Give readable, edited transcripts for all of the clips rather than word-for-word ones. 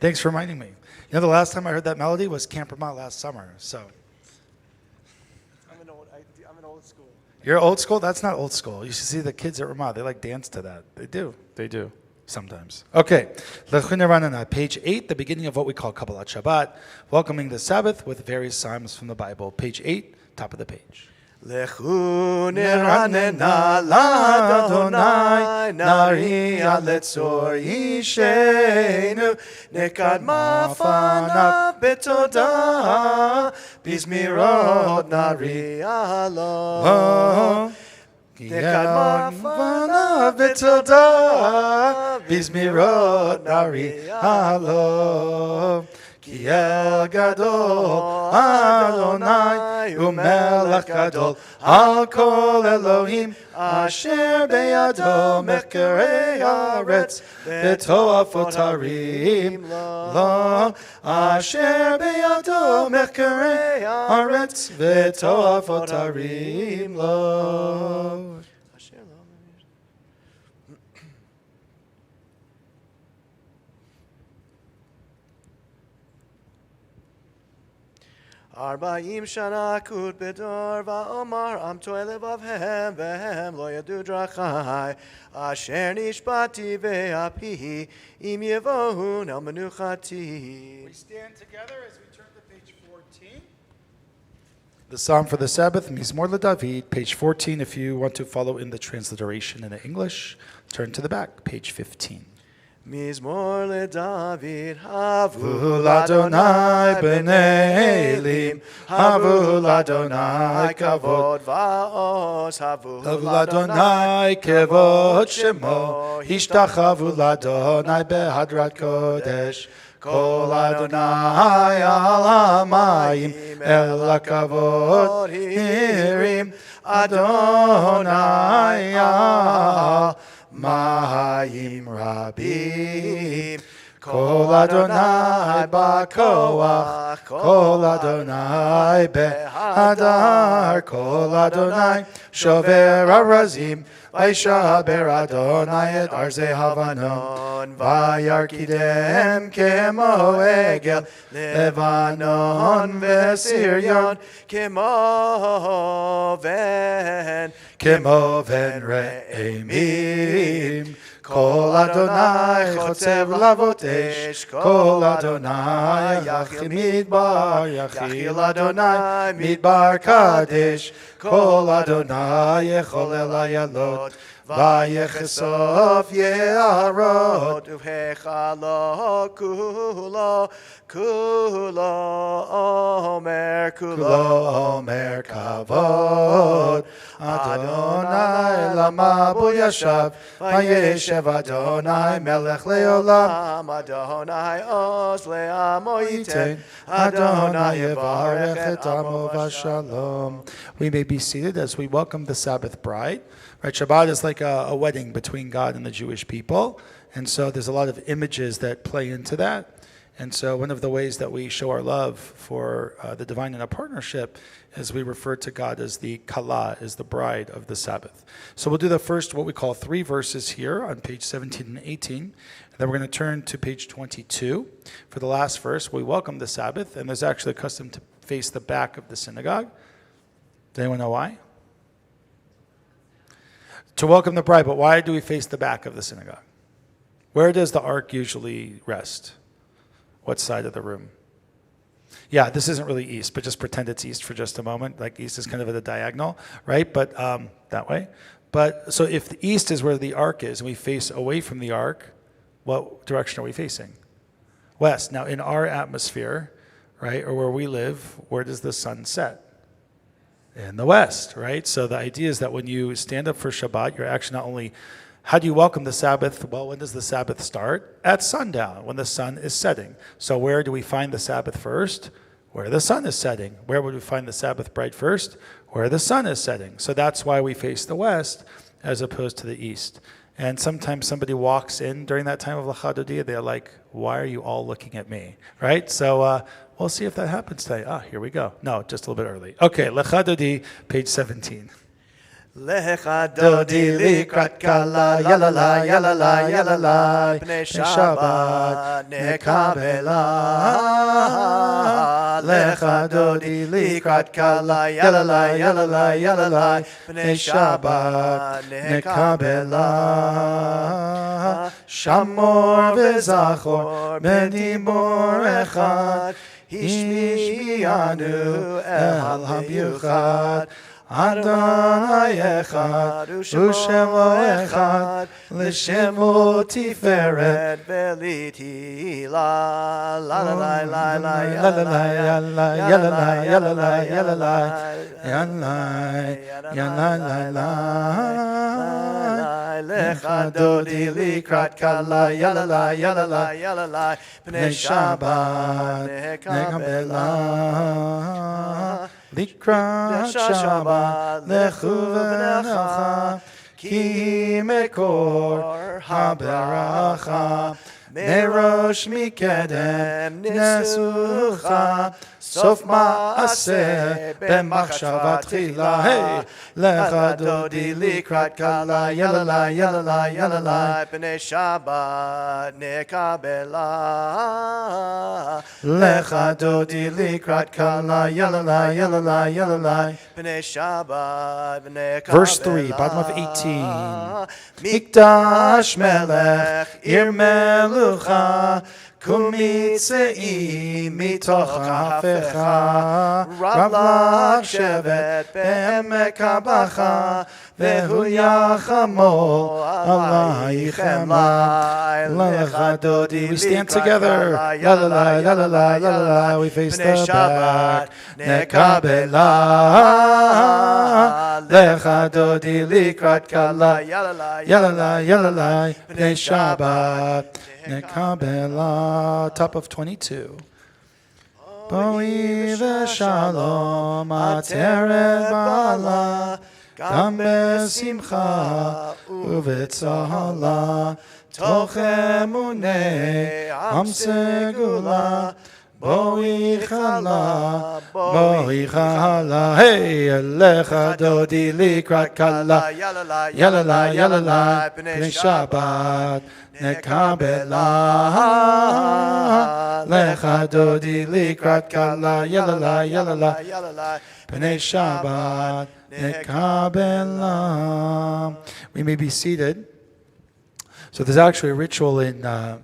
Thanks for reminding me. You know, the last time I heard that melody was Camp Vermont last summer. So I'm an old school. you're old school? That's not old school. You should see the kids at Ramah. They like dance to that. They do. They do. Sometimes. Okay. Lechune Ranana, page 8, the beginning of what we call Kabbalat Shabbat, welcoming the Sabbath with various psalms from the Bible. Page 8, top of the page. Lechu neranena l'Adonai, nari'a letzor yishenu, nekadma fanav betodah, bizmirot nari'a lo. Nekadma fanav betodah, bizmirot nari'a lo. Ki el gadol Adonai umelech gadol al kol Elohim asher beyado mechkerei haaretz v'to'afot harim lo asher beyado mechkerei haaretz v'to'afot harim lo. Arba'im shana kut bedor va'omar am to'e levavhem vehem lo yadu drachai asher nishbati ve'apihi im yevohun el menuchati. We stand together as we turn to page 14. The Psalm for the Sabbath, Mizmor LeDavid, page 14. If you want to follow in the transliteration in the English, turn to the back, page 15. Mizmor LeDavid, havu l'Adonai b'nei Elim, havu l'Adonai kavod va'os, havu l'Adonai kavod shemo, ishtachavu l'Adonai behadrat kodesh, kol Adonai al hamayim, el hakavod hirim, Adonai al Mahayim Rabim, Kol Adonai Ba'koach, Kol Adonai Behadar, Kol Adonai Shover Arazim, Vaishaber Adonai et Arze Havanon, Vayarkidem Kemo Egel, Levanon Vesiryon, Kemo ven Re'emim, Kol Adonai Chotzev Lavotesh, Kol Adonai Yachil Midbar, Yachil Adonai Midbar Kadesh, Kol Adonai Yechol El Ayalot, Vayechesof Ye'arot, Uvhechalo Kulo, Kulo Omer Kavod, Adonai Lama Bo Yashav, Vayeshev Adonai Melech Leolam, Adonai Oz Le'amo Yiten, Adonai Yevarech et Amo Vashalom. We may be seated as we welcome the Sabbath bride. Right, Shabbat is like a wedding between God and the Jewish people, and so there's a lot of images that play into that. And so one of the ways that we show our love for the divine in a partnership is we refer to God as the Kala, as the bride of the Sabbath. So we'll do the first, what we call 3 verses here on page 17 and 18. And then we're going to turn to page 22. For the last verse, we welcome the Sabbath, and there's actually a custom to face the back of the synagogue. Does anyone know why? To welcome the bride, but why do we face the back of the synagogue? Where does the ark usually rest? What side of the room? Yeah, this isn't really east, but just pretend it's east for just a moment. Like east is kind of at a diagonal, right? But that way. But so if the east is where the ark is, and we face away from the ark, what direction are we facing? West. Now, in our atmosphere, right, or where we live, where does the sun set? In the west, right? So the idea is that when you stand up for Shabbat, you're actually not only, how do you welcome the Sabbath? Well, when does the Sabbath start? At sundown, when the sun is setting. So where do we find the Sabbath first? Where the sun is setting. Where would we find the Sabbath bride first? Where the sun is setting. So that's why we face the west as opposed to the east. And sometimes somebody walks in during that time of Lecha Dodi, they're like, why are you all looking at me? Right? So we'll see if that happens today. Here we go. No, just a little bit early. Okay, Lecha Dodi, page 17. Lecha dodi likrat kala, yalala, yalala, yalala, Pnei Shabbat nekabela. Lecha dodi likrat kala, yalala, yalala, yalala, Pnei Shabbat nekabela. Shamor v'zachor b'dibor echad, Hishmiyanu el hamiuchad. Adonai echad, u'shemo echad, l'shemo tiferet v'litila. La la la la la la la la la la la. Lecha dodi likrat kala, yalala, yalala, yalala, Pnei Shabbat nekabela. Likrat Shabbat lechu v'necha, ki mekor haberacha, merosh mikedem nesucha, sof ma'aseh b'machshava tchila. Hey, lecha dodi likrat kala, yalala, yalala, yalala, Pnei Shabbat nekabela. lecha dodi likrat kala, yalala, yalala, yalala. Pnei Shabbat nekabela. Verse 3, bottom of 18. Mikdash melech, ir melucha, kumitzei mitoch hafecha, Rav lach shevet be'emek habacha, vehu yachamo alaychem lai. Lecha dodi. We stand together. La la la la la la la la. We face the back. Nekabela. Lecha dodi likrat kala. Yalala yalala. Pnei Shabbat. Nekabela. Top of 22. Boi v'shalom ateret bala, gam besimcha uvetzala, toch emunei am segula, boi chala, boi chala. Hey, lecha dodi likrat kala, yalala yalala, pnei Shabbat nekabela. Lecha dodi likrat kala, yalala yalala, pnei Shabbat nekabela. We may be seated. So there's actually a ritual in the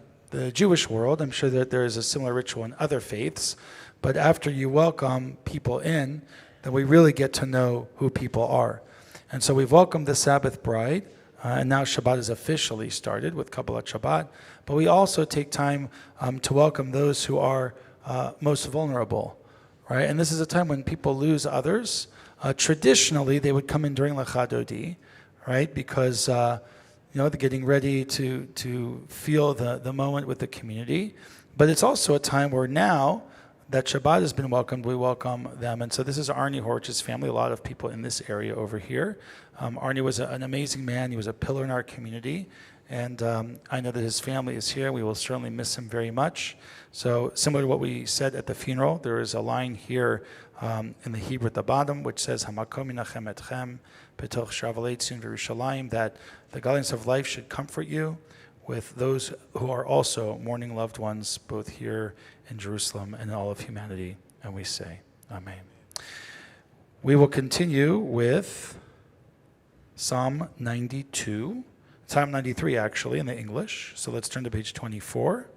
Jewish world. I'm sure that there is a similar ritual in other faiths. But after you welcome people in, then we really get to know who people are. And so we've welcomed the Sabbath bride, and now Shabbat is officially started with Kabbalat Shabbat. But we also take time to welcome those who are most vulnerable, right? And this is a time when people lose others. Traditionally, they would come in during Lecha Dodi, right? Because they're getting ready to feel the moment with the community. But it's also a time where now that Shabbat has been welcomed, we welcome them. And so this is Arnie Horch's family, a lot of people in this area over here. Arnie was an amazing man. He was a pillar in our community. And I know that his family is here. We will certainly miss him very much. So similar to what we said at the funeral, there is a line here in the Hebrew at the bottom, which says, Hamakom yinachem etchem b'toch shavalei Tzion v'Yerushalayim, that the godliness of life should comfort you with those who are also mourning loved ones, both here in Jerusalem and in all of humanity. And we say, Amen. We will continue with Psalm 92. Psalm 93, actually, in the English. So let's turn to page 24.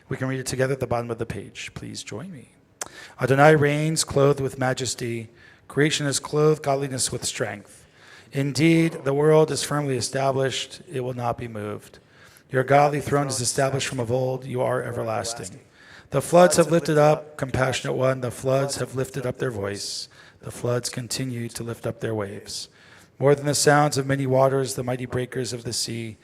We can read it together at the bottom of the page. Please join me. Adonai reigns, clothed with majesty. Creation is clothed, godliness with strength. Indeed, the world is firmly established. It will not be moved. Your godly throne is established from of old. You are everlasting. The floods have lifted up, compassionate one. The floods have lifted up their voice. The floods continue to lift up their waves. More than the sounds of many waters, the mighty breakers of the sea,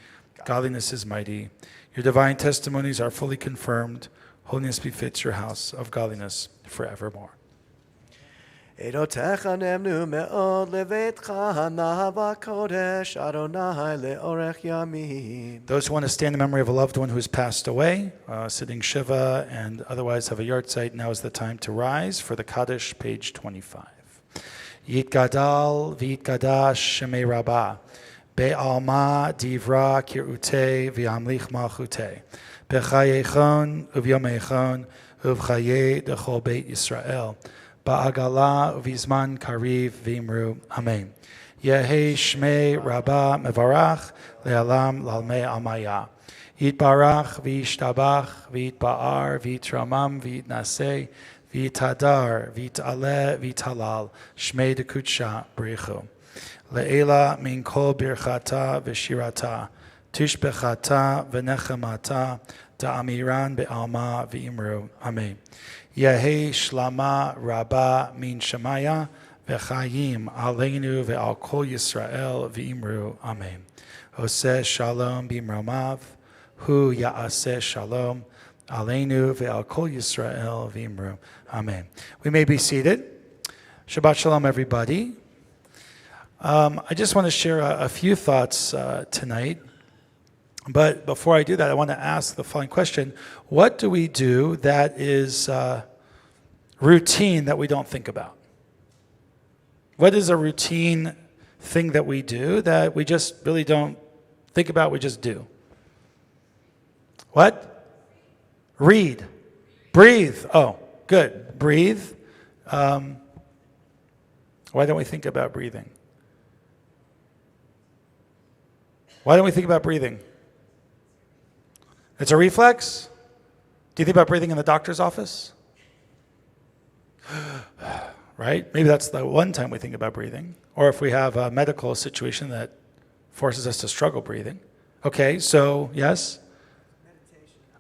godliness is mighty. Your divine testimonies are fully confirmed. Holiness befits your house of godliness forevermore. Edotecha nemnu me'od levetcha nahava kodesh Adonai le'orech yamim. Those who want to stand in memory of a loved one who has passed away, sitting Shiva and otherwise have a yahrzeit, now is the time to rise for the Kaddish, page 25. Yitgadal v'yitgadash shemei Rabbah. Be'alma divra kirute v'yamlich malchute. B'chayechon uvyomechon uvchaye dechol Beit Yisrael. Ba'agala uvizman kariv v'imru. Amen. Yehi shmei Rabbah mevarach le'alam lalmei amaya. Yitbarach v'yishtabach v'yitba'ar v'yitramam v'yitnaseh v'yitadar v'yit'aleh v'yithalal shmei dekutsha b'richu. Le'ela min kol birchata v'shirata tushbechata v'nechemata da'amiran be'alma v'imru. Amen. Yehi shlama Rabbah min shemaya v'chayim aleinu ve'al kol Yisrael v'imru. Amen. Oseh shalom b'imromav hu ya'aseh shalom aleinu ve'al kol Yisrael v'imru. Amen. We may be seated. Shabbat shalom, everybody. I just want to share a few thoughts tonight. But before I do that, I want to ask the following question. What do we do that is routine that we don't think about? What is a routine thing that we do that we just really don't think about, we just do? What? Read. Breathe. Oh, good. Breathe. Why don't we think about breathing? Why don't we think about breathing? It's a reflex? Do you think about breathing in the doctor's office? Right? Maybe that's the one time we think about breathing. Or if we have a medical situation that forces us to struggle breathing. Okay, so yes?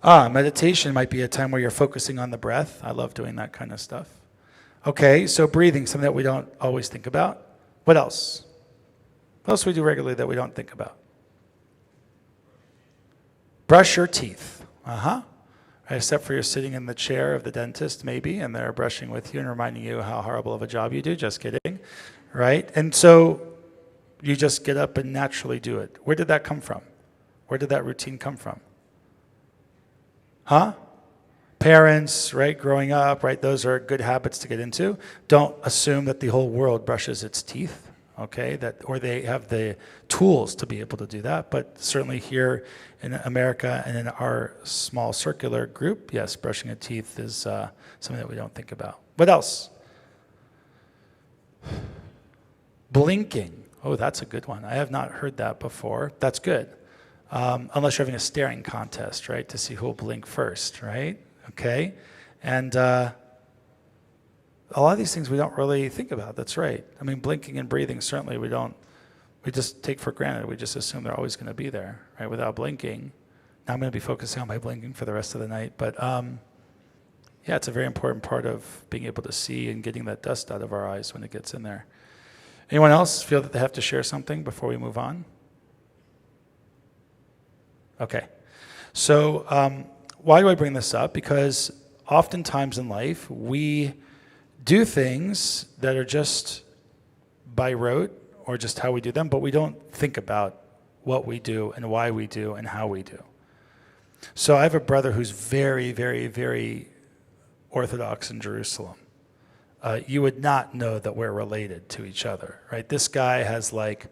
Meditation might be a time where you're focusing on the breath. I love doing that kind of stuff. Okay, so breathing, something that we don't always think about. What else? What else do we do regularly that we don't think about? Brush your teeth. Right, except for you're sitting in the chair of the dentist, maybe, and they're brushing with you and reminding you how horrible of a job you do. Just kidding. Right? And so you just get up and naturally do it. Where did that come from? Where did that routine come from? Parents, right, growing up, right, those are good habits to get into. Don't assume that the whole world brushes its teeth. Okay, or they have the tools to be able to do that. But certainly here in America and in our small circular group, yes, brushing of teeth is something that we don't think about. What else? Blinking. Oh, that's a good one. I have not heard that before. That's good. Unless you're having a staring contest, right, to see who will blink first, right? Okay. And a lot of these things we don't really think about. That's right. I mean, blinking and breathing, certainly we just take for granted. We just assume they're always going to be there, right, without blinking. Now I'm going to be focusing on my blinking for the rest of the night. But yeah, it's a very important part of being able to see and getting that dust out of our eyes when it gets in there. Anyone else feel that they have to share something before we move on? Okay. So why do I bring this up? Because oftentimes in life, we do things that are just by rote or just how we do them, but we don't think about what we do and why we do and how we do. So I have a brother who's very, very, very Orthodox in Jerusalem. You would not know that we're related to each other, right? This guy has like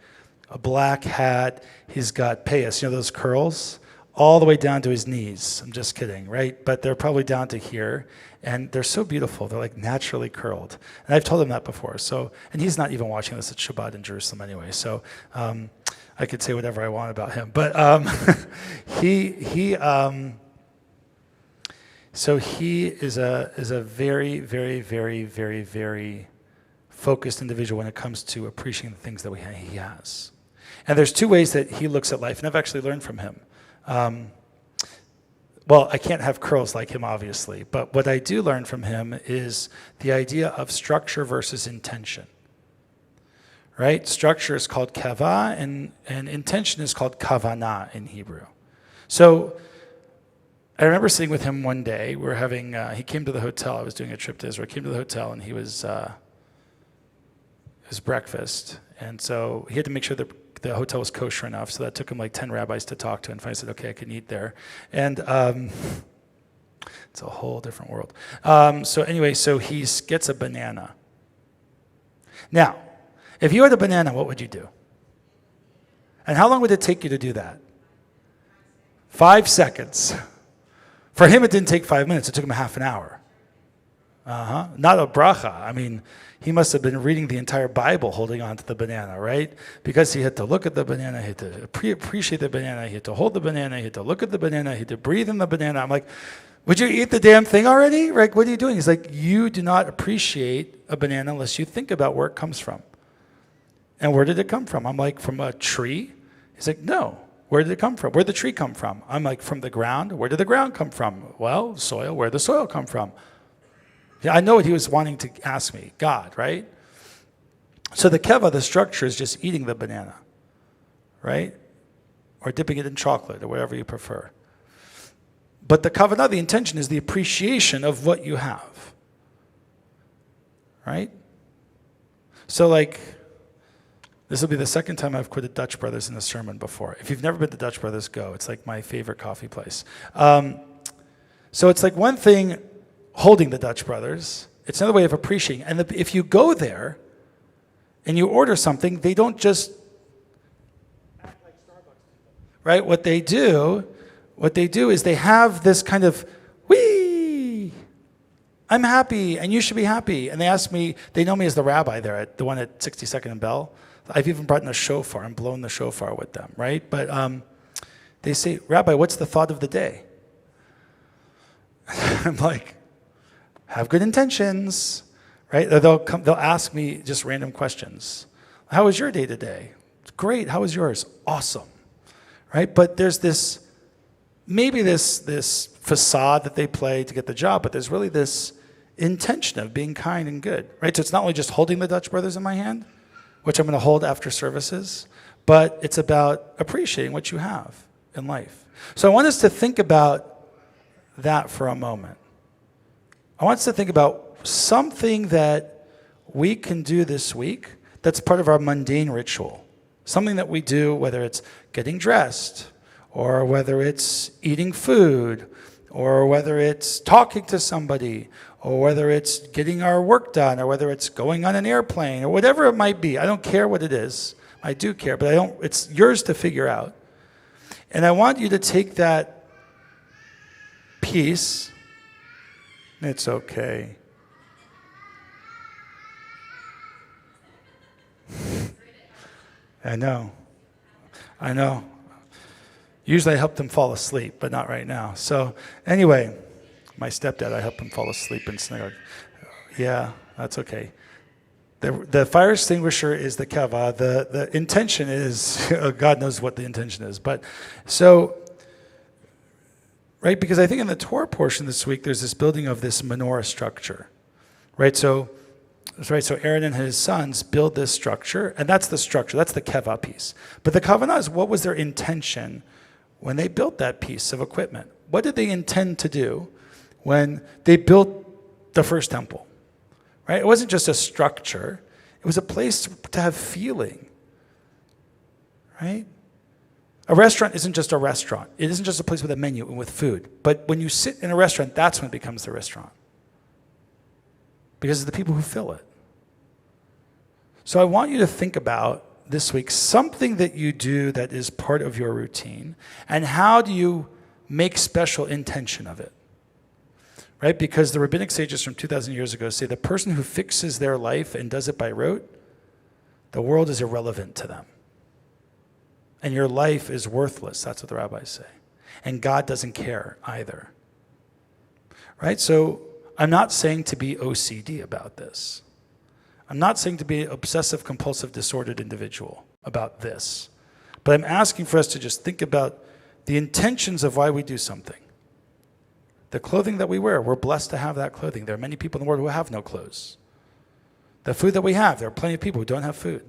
a black hat. He's got payas, you know those curls? All the way down to his knees. I'm just kidding, right? But they're probably down to here. And they're so beautiful. They're like naturally curled. And I've told him that before. So, and he's not even watching this at Shabbat in Jerusalem anyway. So I could say whatever I want about him. But he is a very, very, very, very, very focused individual when it comes to appreciating the things that he has. And there's two ways that he looks at life, and I've actually learned from him. Well, I can't have curls like him, obviously, but what I do learn from him is the idea of structure versus intention, right? Structure is called kava, and intention is called kavanah in Hebrew. So I remember sitting with him one day. We were having, he came to the hotel. I was doing a trip to Israel. I came to the hotel, and it was breakfast, and so he had to make sure that the hotel was kosher enough, so that took him like 10 rabbis to talk to, and finally said, okay, I can eat there. And it's a whole different world. So anyway, so he gets a banana. Now, if you had a banana, what would you do? And how long would it take you to do that? 5 seconds. For him, it didn't take 5 minutes. It took him half an hour. Not a bracha. I mean, he must have been reading the entire Bible holding on to the banana, right? Because he had to look at the banana, he had to appreciate the banana, he had to hold the banana, he had to look at the banana, he had to breathe in the banana. I'm like, would you eat the damn thing already? Like, what are you doing? He's like, you do not appreciate a banana unless you think about where it comes from. And where did it come from? I'm like, from a tree? He's like, no. Where did it come from? Where did the tree come from? I'm like, from the ground? Where did the ground come from? Well, soil. Where did the soil come from? Yeah, I know what he was wanting to ask me. God, right? So the keva, the structure, is just eating the banana, right? Or dipping it in chocolate or whatever you prefer. But the kavanah, the intention, is the appreciation of what you have, right? So like, this will be the second time I've quoted Dutch Brothers in a sermon before. If you've never been to Dutch Brothers, go. It's like my favorite coffee place. So it's like one thing holding the Dutch Brothers. It's another way of appreciating. And if you go there and you order something, they don't just act like Starbucks, right? What they do is they have this kind of, wee, I'm happy and you should be happy. And they ask me, they know me as the rabbi there, the one at 62nd and Bell. I've even brought in a shofar and blown the shofar with them, right? But they say, Rabbi, what's the thought of the day? I'm like, have good intentions, right? Or they'll ask me just random questions. How was your day today? Great. How was yours? Awesome, right? But there's this facade that they play to get the job, but there's really this intention of being kind and good, right? So it's not only just holding the Dutch Brothers in my hand, which I'm going to hold after services, but it's about appreciating what you have in life. So I want us to think about that for a moment. I want us to think about something that we can do this week that's part of our mundane ritual. Something that we do, whether it's getting dressed, or whether it's eating food, or whether it's talking to somebody, or whether it's getting our work done, or whether it's going on an airplane, or whatever it might be. I don't care what it is. I do care, but it's yours to figure out. And I want you to take that piece. It's okay. I know. Usually I help them fall asleep, but not right now. So anyway, my stepdad, I help him fall asleep in synagogue. Yeah, that's okay. The fire extinguisher is the kava. The intention is, God knows what the intention is. But so, right, because I think in the Torah portion this week, there's this building of this menorah structure, right? So Aaron and his sons build this structure, and that's the structure. That's the keva piece. But the kavanah is, what was their intention when they built that piece of equipment? What did they intend to do when they built the first temple? Right? It wasn't just a structure. It was a place to have feeling. Right? A restaurant isn't just a restaurant. It isn't just a place with a menu and with food. But when you sit in a restaurant, that's when it becomes the restaurant. Because it's the people who fill it. So I want you to think about this week something that you do that is part of your routine, and how do you make special intention of it? Right? Because the rabbinic sages from 2,000 years ago say the person who fixes their life and does it by rote, the world is irrelevant to them. And your life is worthless. That's what the rabbis say. And God doesn't care either. Right? So I'm not saying to be OCD about this. I'm not saying to be an obsessive compulsive disordered individual about this. But I'm asking for us to just think about the intentions of why we do something. The clothing that we wear, we're blessed to have that clothing. There are many people in the world who have no clothes. The food that we have, there are plenty of people who don't have food.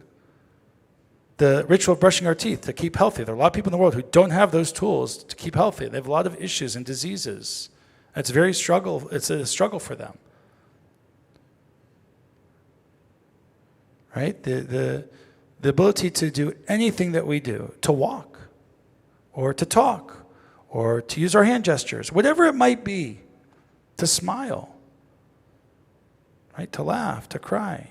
The ritual of brushing our teeth to keep healthy. There are a lot of people in the world who don't have those tools to keep healthy. They have a lot of issues and diseases. It's a struggle for them. Right? The ability to do anything that we do, to walk, or to talk, or to use our hand gestures, whatever it might be, to smile, right? To laugh, to cry.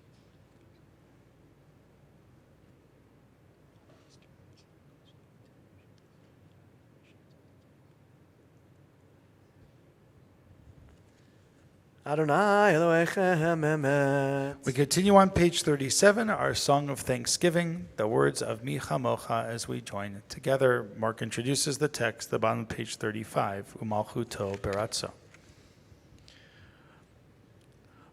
Adonai Elohechem emet. We continue on page 37, our song of thanksgiving, the words of Mi Chamocha, as we join together. Mark introduces the text, the bottom of page 35, Umalchuto Beratzo.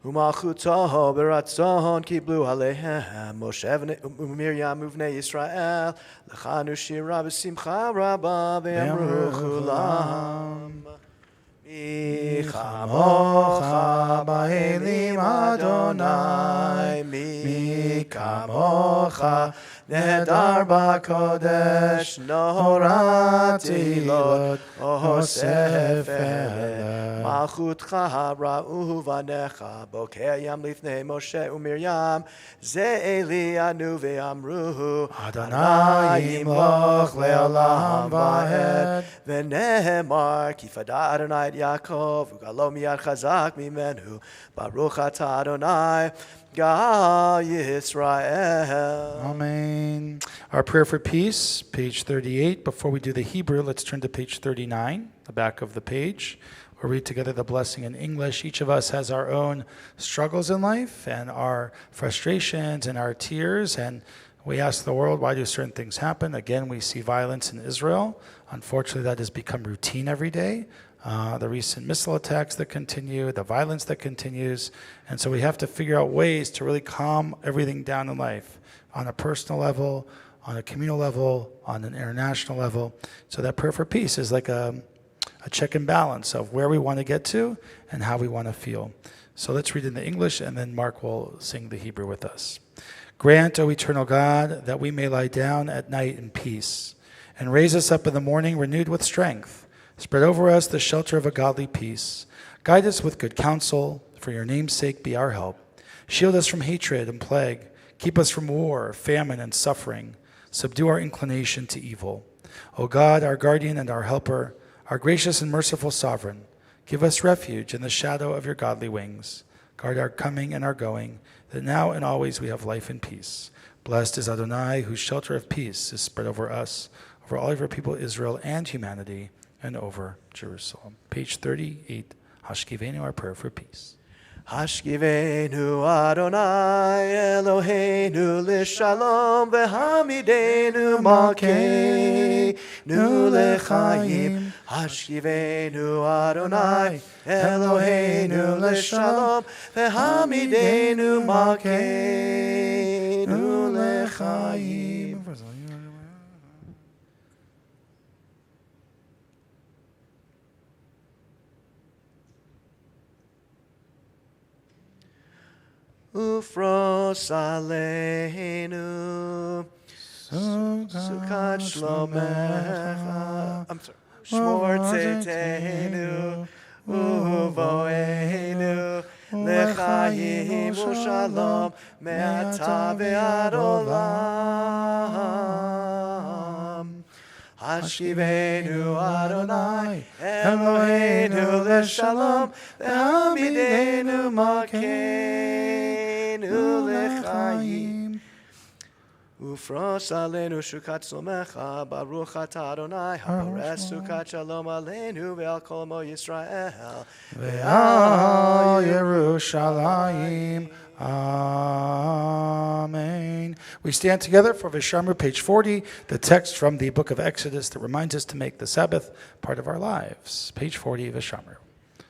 Umalchuto beratzon kiblu alehem Moshe u'Miriam uvnei Yisrael lechanu shira b'simcha rabba ve'amru chulam Mi chamocha ba'elim Adonai Mi kamocha nehedar b'kodesh norati lot osef Malchutcha ra'u vanecha boker yam lifnei Moshe u'Miriam ze Eli anu ve'amruhu Adonai yimloch le'olam va'ed v'nehemar ki fada Adonai Yaakov u'galo miyad chazak mimenu Baruch atah Adonai Gal Yisrael. Amen. Our prayer for peace, page 38. Before we do the Hebrew, let's turn to page 39, the back of the page. We'll read together the blessing in English. Each of us has our own struggles in life and our frustrations and our tears. And we ask the world, why do certain things happen? Again, we see violence in Israel. Unfortunately, that has become routine every day. The recent missile attacks that continue, the violence that continues. And so we have to figure out ways to really calm everything down in life on a personal level, on a communal level, on an international level. So that prayer for peace is like a check and balance of where we want to get to and how we want to feel. So let's read in the English, and then Mark will sing the Hebrew with us. Grant, O eternal God, that we may lie down at night in peace, and raise us up in the morning renewed with strength. Spread over us the shelter of a godly peace. Guide us with good counsel. For your name's sake, be our help. Shield us from hatred and plague. Keep us from war, famine, and suffering. Subdue our inclination to evil. O God, our guardian and our helper, our gracious and merciful sovereign, give us refuge in the shadow of your godly wings. Guard our coming and our going, that now and always we have life and peace. Blessed is Adonai, whose shelter of peace is spread over us, over all of your people Israel and humanity, and over Jerusalem. Page 38, Hashkivenu, our prayer for peace. Hashkivenu Adonai Eloheinu l'shalom v'hamidenu malkeinu l'chaim. Hashkivenu Adonai Eloheinu l'shalom v'hamidenu malkeinu l'chaim. Ufros aleinu Sukkot shlomecha. I'm sorry. Shmor tzedenu uvoenu lechayim u'shalom me'ata ve'ad olam. Hashkivenu Adonai Eloheinu l'shalom v'hamidenu malkeinu l'chaim. Ufros aleinu shukat somecha baruch atah Adonai hapares sukat shalom aleinu ve'al kol mo Yisrael Ve'al Yerushalayim. Amen. We stand together for Vishamru, page 40, the text from the book of Exodus that reminds us to make the Sabbath part of our lives. Page 40, Vishamru.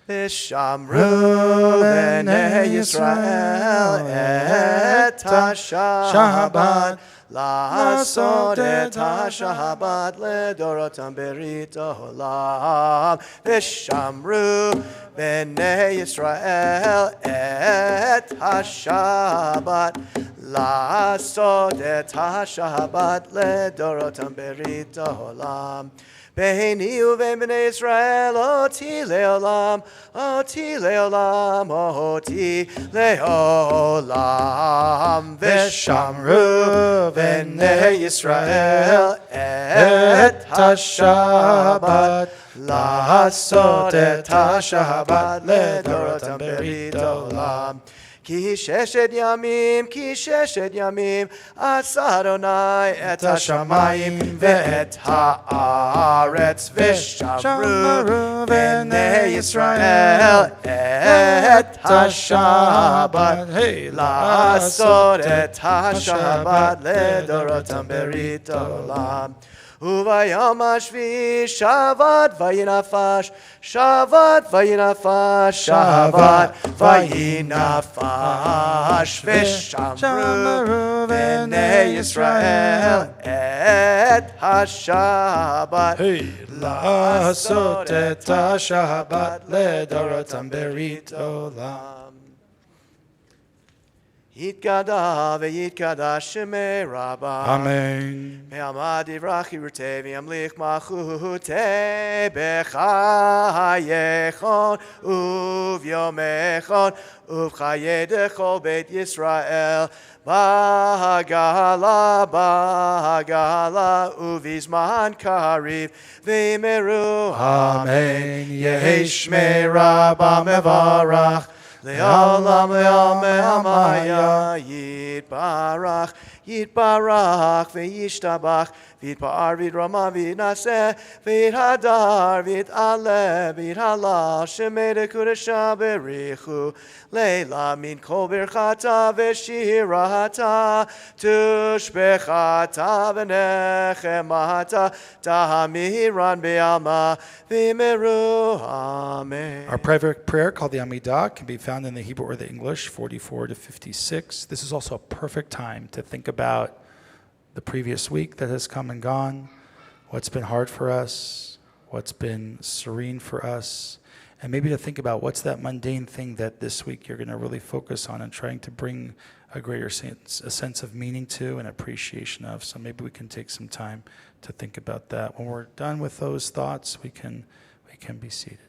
Vishamru b'nei Yisrael et ha-Shabbat לעשות את השבת לדורותם ברית העולם ושמרו בני ישראל את השבת לעשות את השבת לדורותם ברית העולם ביני ובין בני ישראל אותי לעולם, אותי לעולם, אותי לעולם. ושמרו בני ישראל את השבת, לעשות את השבת לדורותם ברית העולם. כי ששת ימים עשה אדוני את השמיים ואת הארץ ושמרו בני ישראל את השבת לעשות את השבת לדורותם ברית עולם. וביום השביעי שבת וינפש, שבת וינפש, שבת וינפש, ושמרו בני ישראל את השבת, לעשות את השבת לדורותם ברית עולם. יתגדל ויתקדש שמי רבה. אמן. ועמד יברח ירתה וימליך מלכותי בחייכון וביומכון ובחיי דכל בית ישראל בהגלה ובזמן קריב ואמרו אמן. יהי שמי רבה מברך לעולם לעולם היה יתברך יתברך וישתבח ויתפאר ויתרומם ויתנשא ויתהדר ויתעלה ויתהלל שמי לקודשה בריחו לילה מן כל ברכתה ושירתה תושבחתה ונחמתה תמירן בעלמא ואמרו amen. Our private prayer called the Amidah can be found in the Hebrew or the English, 44 to 56. This is also a perfect time to think about the previous week that has come and gone, what's been hard for us, what's been serene for us, and maybe to think about what's that mundane thing that this week you're going to really focus on and trying to bring a greater sense of meaning to and appreciation of. So maybe we can take some time to think about that. When we're done with those thoughts, we can be seated.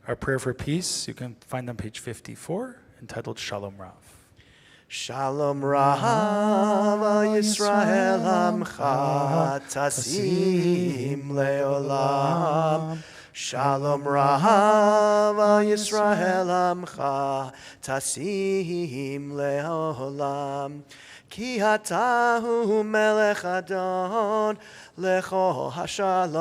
Our prayer for peace, you can find on page 54, entitled Shalom Rav. Shalom Rav al Yisrael Amcha Tasim Leolam. Shalom Rav al Yisrael Amcha Tasim Leolam. Ki atahu melech adon lecho hashalom.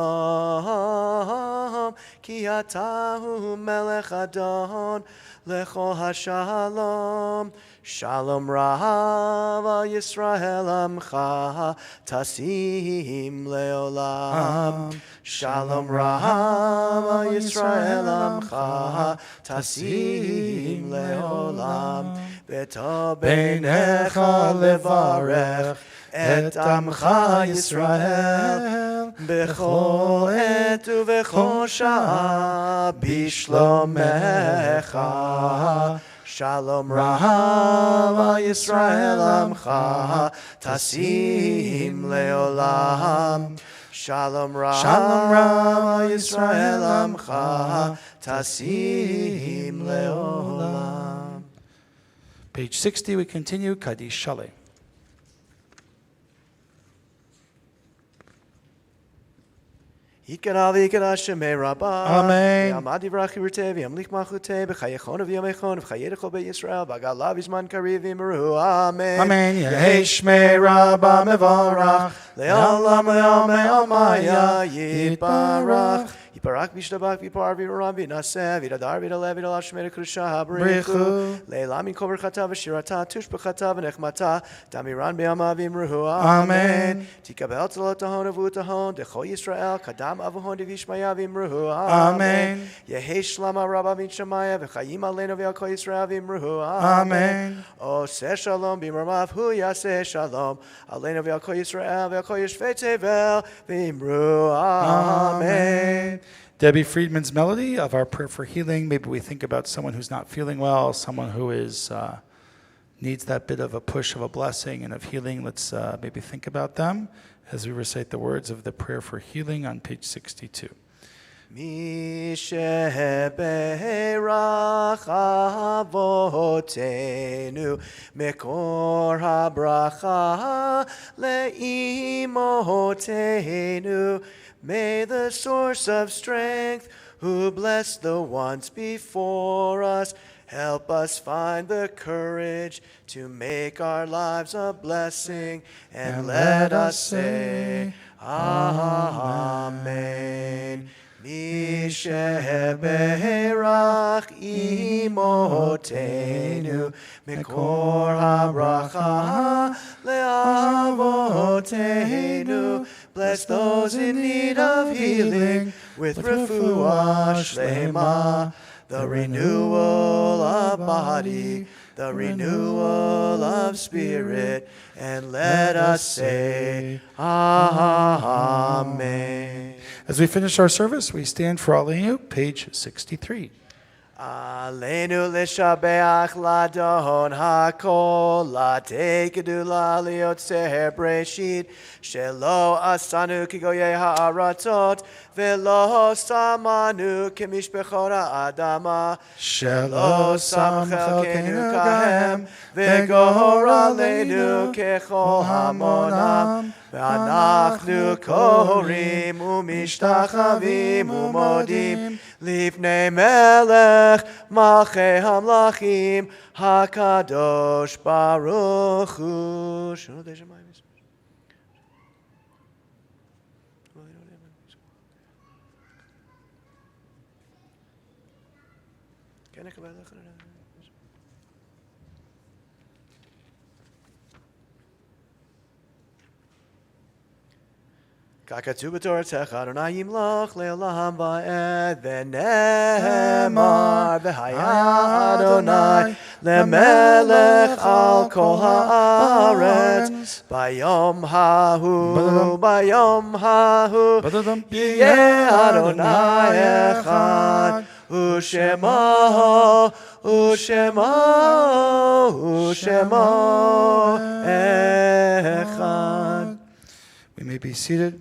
Ki atahu melech adon lecho hashalom. Shalom Rav al Yisrael Amcha Tasim Leolam. Shalom Rav al Yisrael Amcha Tasim Leolam. Beto beinecha levarech et Amcha Yisrael bechol et uvechol sha'ah bishlomecha. Shalom Rav al Yisrael Amcha Tasim Leolam. Shalom Rav al Yisrael Amcha Tasim Leolam. Page 60, we continue, Kaddish Shaleh. Yikara v'yikara shemei rabbah. Amen. Yamad yivrach yirteh v'yamlich malchuteh b'chayechon v'yamechon v'chayerecho be'Yisrael b'galav izman kariv v'imru. Amen. Amen. Yehei shmei rabbah mevarach. Le'olam le'olam maya yitbarach. Yiparak v'yishtabach v'yipar v'yiram v'yinaseh v'yidadar v'yidalev v'yidalav shemei kudusha brichu. Le'elam yikol berchata v'shirata tush b'chata v'nechmata damiran be'ama v'imru. Amen. Tikabel tzalot tahon avutahon decho Yisrael kadam avuhon devishmaya v'imru. Amen. Yehei shlama rabba v'in shamaya v'chayim aleinu v'yalko Yisrael v'imru. Amen. Oseh shalom b'imramav hu yaseh shalom aleinu v'yalko Yisrael v'yalko yishvei tevel v'imru. Amen. Debbie Friedman's melody of our prayer for healing. Maybe we think about someone who's not feeling well, someone who is needs that bit of a push of a blessing and of healing. Let's maybe think about them as we recite the words of the prayer for healing on page 62. Mi sheberach avotenu mekor habracha leimotenu. May the source of strength, who blessed the ones before us, help us find the courage to make our lives a blessing, and let us say, Amen. Mi sheberach imotenu mekor habracha leavotenu. Bless those in need of healing with refuah shlema, the renewal of body, the renewal of spirit, and let us say, Amen. As we finish our service, we stand for Aleinu, page 63. Aleinu l'shabeach ladon hakol latei gedula liotzer breshit shelo asanu kigoyei ha'aratzot velo samanu kemishpechot ha'adama shelo sam chelkenu kahem vegor aleinu kechol hamonam ve'anachnu korim umishtachavim umodim lifnei melech Malchei Hamlachim Hakadosh Baruch Hu. Kakatu b'toratecha Adonai yimloch le'olam va'ed v'nemar v'haya Adonai le'melech al kol ha'aretz bayom hahu yeh Adonai echad u'shemo echad. We may be seated.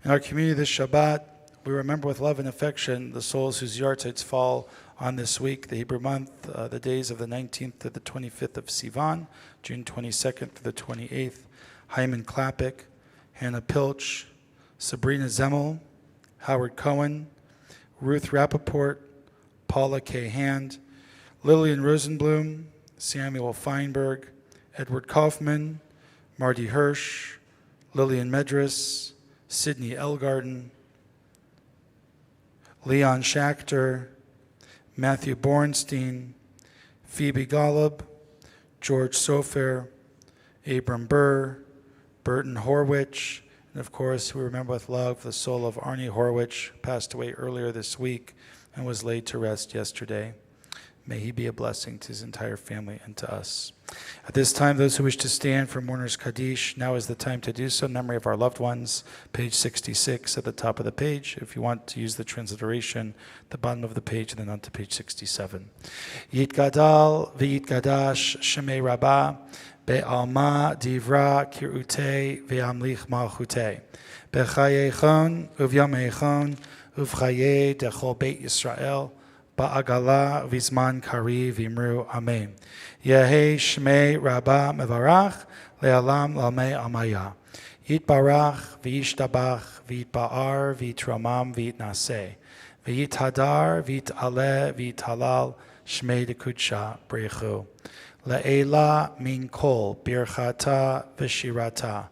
In our community this Shabbat, We remember with love and affection the souls whose yahrzeits fall on this week, the Hebrew month, the days of the 19th to the 25th of Sivan, June 22nd to the 28th, Hyman Klapik, Hannah Pilch, Sabrina Zemmel, Howard Cohen, Ruth Rappaport, Paula K. Hand, Lillian Rosenblum, Samuel Feinberg, Edward Kaufman, Marty Hirsch, Lillian Medris, Sidney Elgarden, Leon Schachter, Matthew Bornstein, Phoebe Golub, George Sofer, Abram Burr, Burton Horwich, and of course, we remember with love the soul of Arnie Horwich, passed away earlier this week and was laid to rest yesterday. May he be a blessing to his entire family and to us. At this time, those who wish to stand for Mourner's Kaddish, now is the time to do so in memory of our loved ones. Page 66 at the top of the page. If you want to use the transliteration, the bottom of the page, and then on to page 67. Yitgadal v'yitgadash shemei rabbah be'alma divra kirute ve'amlich malchute b'chayechon uv'yamechon uv'chaye dechol beit Yisrael Ba'agala vizman kari vimru amen. Yehe shmei rabba mevarach le'alam lamei amaya. Yitbarach v'yishtabach v'yitba'ar v'yitramam v'yitnaseh. V'yithadar v'yit'aleh v'yithalal shmei dekudsha brechu. Le'ela min kol birchata v'shirata.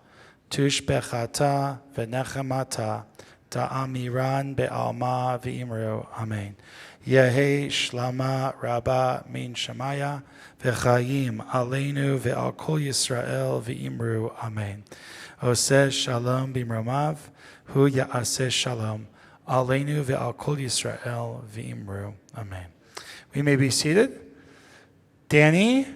Tushbechata v'nechemata. Da'amiran be'alma v'imru amen. Yehe shlama rabba min shamaya v'chayim aleinu ve'al kol Yisrael v'imru amen. Oseh shalom b'imromav hu ya'aseh shalom aleinu ve'al kol Yisrael v'imru amen. We may be seated. Danny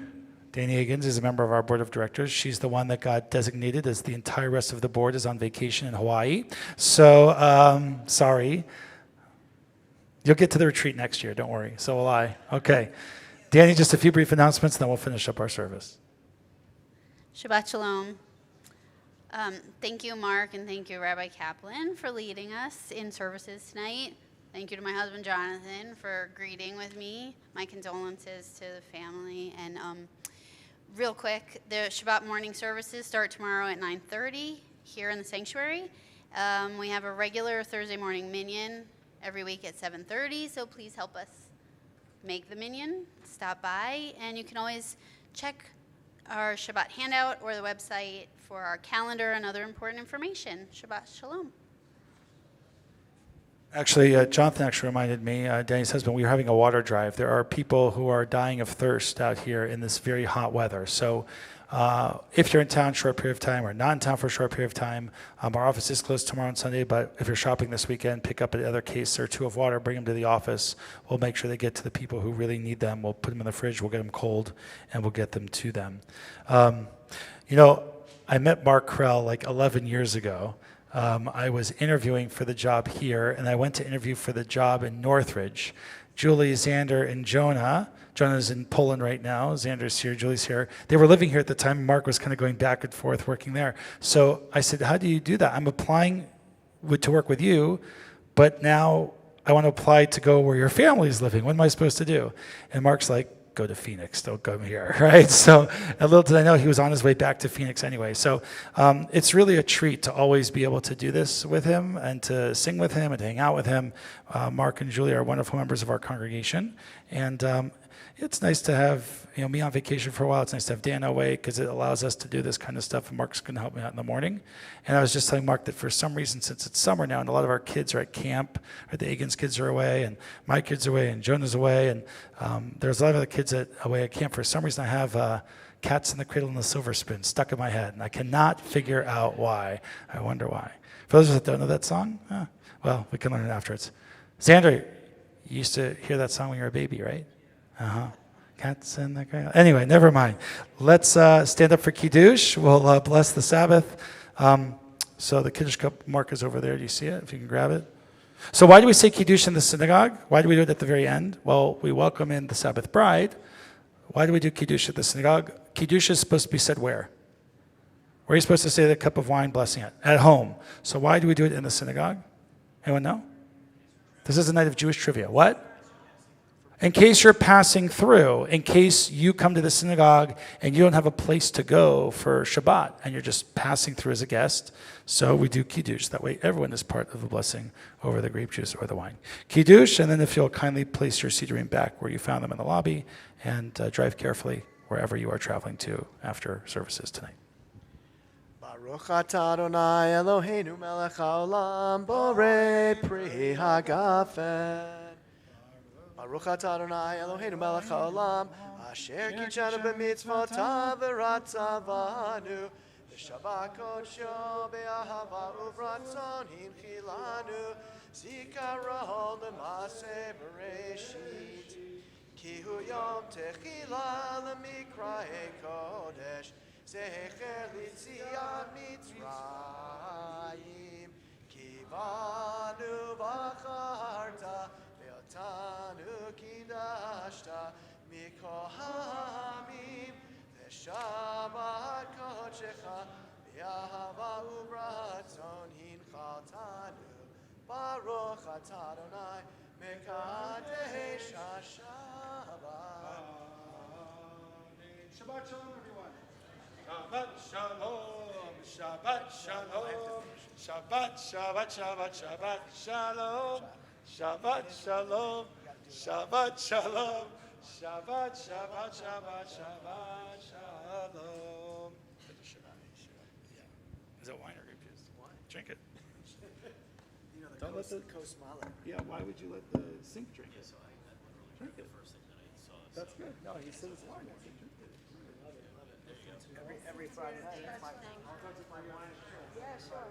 Higgins is a member of our board of directors. She's the one that got designated as the entire rest of the board is on vacation in Hawaii. So, sorry. You'll get to the retreat next year, don't worry. So will I. Okay. Danny, just a few brief announcements, and then we'll finish up our service. Shabbat Shalom. Thank you, Mark, and thank you, Rabbi Kaplan, for leading us in services tonight. Thank you to my husband, Jonathan, for greeting with me. My condolences to the family. And real quick, the Shabbat morning services start tomorrow at 9:30 here in the sanctuary. We have a regular Thursday morning minyan every week at 7:30, so please help us make the minyan. Stop by, and you can always check our Shabbat handout or the website for our calendar and other important information. Shabbat Shalom. Actually, Jonathan actually reminded me, Danny's husband, we were having a water drive. There are people who are dying of thirst out here in this very hot weather. So if you're in town for a short period of time or not in town for a short period of time, our office is closed tomorrow and Sunday, but if you're shopping this weekend, pick up another case or two of water, bring them to the office. We'll make sure they get to the people who really need them. We'll put them in the fridge, we'll get them cold, and we'll get them to them. I met Mark Krell like 11 years ago. I was interviewing for the job here, and I went to interview for the job in Northridge. Julie, Xander, and Jonah. Jonah's in Poland right now. Xander's here. Julie's here. They were living here at the time. Mark was kind of going back and forth working there. So I said, how do you do that? I'm applying to work with you, but now I want to apply to go where your family's living. What am I supposed to do? And Mark's like, go to Phoenix, don't come here, right? So a little did I know he was on his way back to Phoenix anyway. So it's really a treat to always be able to do this with him and to sing with him and to hang out with him. Mark and Julie are wonderful members of our congregation. And it's nice to have me on vacation for a while. It's nice to have Dan away because it allows us to do this kind of stuff. And Mark's going to help me out in the morning. And I was just telling Mark that for some reason, since it's summer now and a lot of our kids are at camp, or the Egan's kids are away, and my kids are away, and Jonah's away, and there's a lot of other kids away at camp. For some reason, I have Cats in the Cradle and the Silver Spoon stuck in my head, and I cannot figure out why. I wonder why. For those of us that don't know that song, well, we can learn it afterwards. Xander, you used to hear that song when you were a baby, right? Uh-huh. Cats in the Cradle. Anyway, never mind. Let's stand up for Kiddush. We'll bless the Sabbath. So the Kiddush cup mark is over there. Do you see it? If you can grab it. So why do we say Kiddush in the synagogue? Why do we do it at the very end? Well, we welcome in the Sabbath bride. Why do we do Kiddush at the synagogue? Kiddush is supposed to be said where? Where are you supposed to say the cup of wine blessing it? At home. So why do we do it in the synagogue? Anyone know? This is a night of Jewish trivia. What? In case you're passing through, in case you come to the synagogue and you don't have a place to go for Shabbat and you're just passing through as a guest, so we do Kiddush. That way everyone is part of the blessing over the grape juice or the wine. Kiddush, and then if you'll kindly place your Siddurim back where you found them in the lobby and drive carefully wherever you are traveling to after services tonight. Baruch atah Adonai Eloheinu melech haolam borei pri hagafen. Baruch atah Adonai Eloheinu melech haolam asher kitshanu b'mitzvotav v'ratzavanu v'shabbat kodsho be'ahava uvratzon hinchilanu zikaron l'maseh bereshit ki hu yom techila l'mikra'e kodesh zecher l'tzion mitzrayim kivanu b'charta Tanu kidashta mikohamim v'shabbat kodshecha v'yahava uvratzon hinchaltanu Baruch atah Adonai mekadesh hashabbat. Shabbat shalom, everyone. Shabbat shalom, Shabbat shalom, Shabbat, Shabbat, Shabbat, Shabbat shalom. Shabbat shalom, Shabbat shalom, Shabbat, Shabbat, Shabbat, Shabbat shalom. Yeah. Is that wine or grape juice? Wine. Drink it. Don't let the co-smaller. Yeah, why would you let the sink drink it? Drink it. That's good. No, he said it's wine. I said drink it. Every Friday night. I'll go to my wine. Yeah, sure.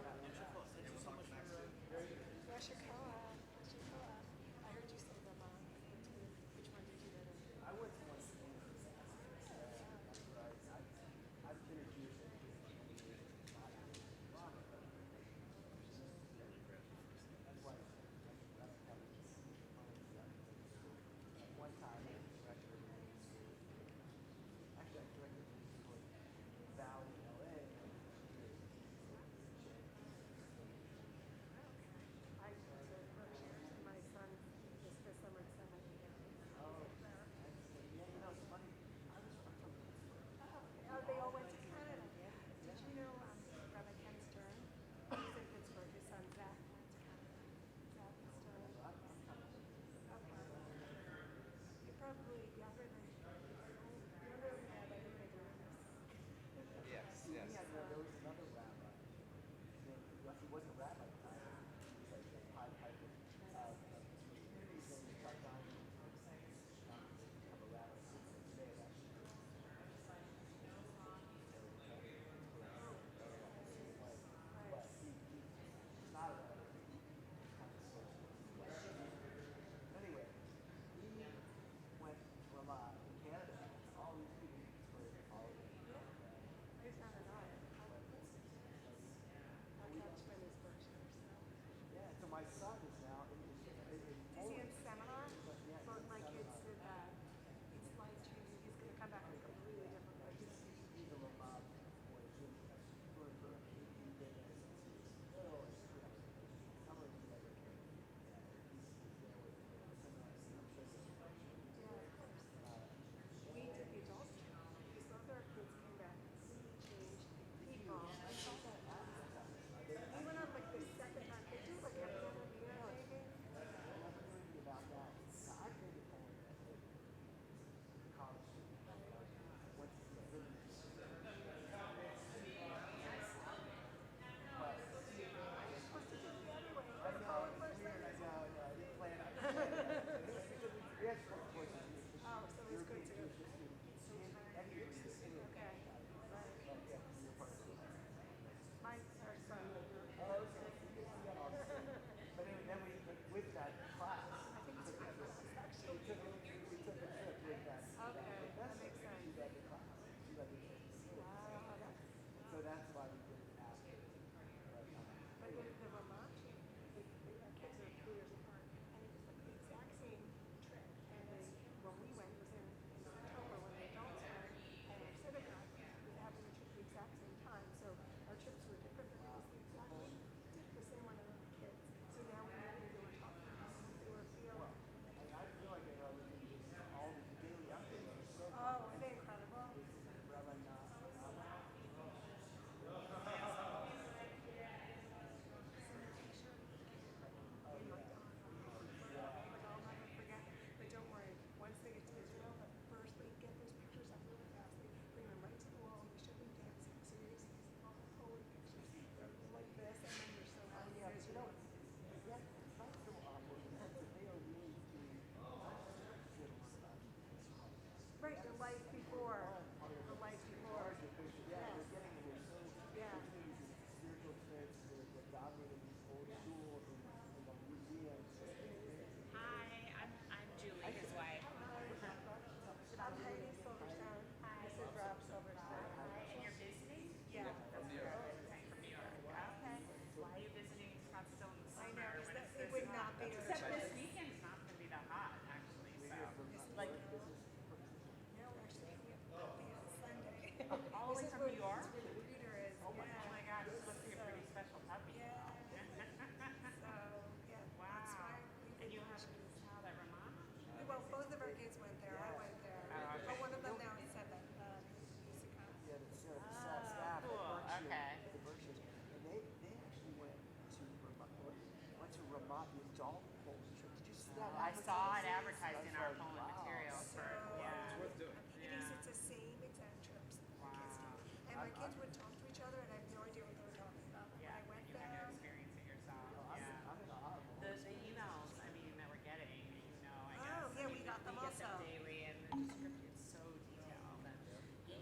bought the adult Polish trip. Did you see that? I saw it advertised in our Poland materials for, It's worth doing. It's the same exact trips that my kids do. And my kids would talk to each other, and I have no idea what they were talking about. But when Yeah, I went you had to there, experience it yourself. Yeah. I'm in awe of The emails, I mean, that we're getting, I guess. yeah, we got them we get them also. daily, and the description is so detailed.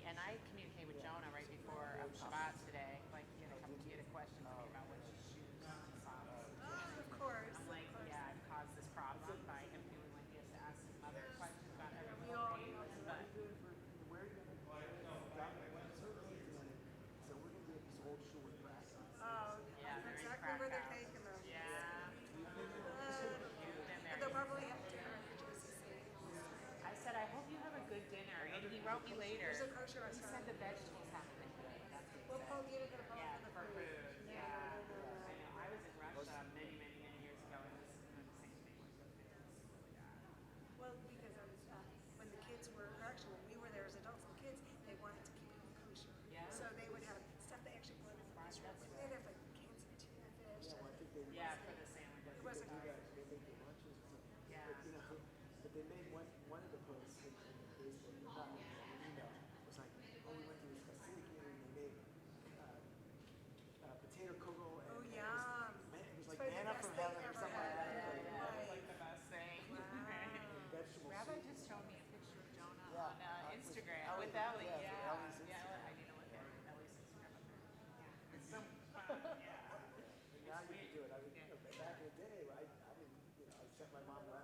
And I communicated with Jonah right before Shabbat today. Like, he had a question for me about which shoes and socks. of course. I'm like, yeah, I've caused this problem by him feeling like he has to ask his mother questions about every We little all- thing. But where are you going to So we're going to do this old short practice. yeah, That's they're in exactly where they're Krakow. taking them. Yeah. You've been there. They'll probably have dinner at the JCC. I said, I hope you have a good dinner. And he wrote me later. There's a kosher He said restaurant. the vegetables have to be good. That's what he Well, said. Paul, you're gonna Yeah, for for the food. food. Yeah. I know. I was in Russia many, many, many years ago, and this is the same thing. It's really bad. Well, because I was, when the kids were, or actually when we were there as adults and kids, they wanted to keep it kosher. Yeah. So they would have stuff they actually wanted in the restaurant. They'd have like cans of tuna fish. Yeah, for the sandwiches. It wasn't great. They make their lunches. Yeah. But they made one of the posts in Facebook, not in an email, was like, oh, we went to this facility and they made potato kugel and Oh, and yeah. it was like It's probably the manna best from thing heaven or ever something like had. that. It's like the best thing. Vegetable Rabbi soup. just showed me a picture of Jonah Yeah. on Instagram Ellie, with Ellie. yeah, Yeah, Ellie's Instagram. I need to look at Ellie's Instagram. Yeah, it's so fun. Yeah. Now you can do it. I mean, back in the day, I didn't, I sent my mom letters.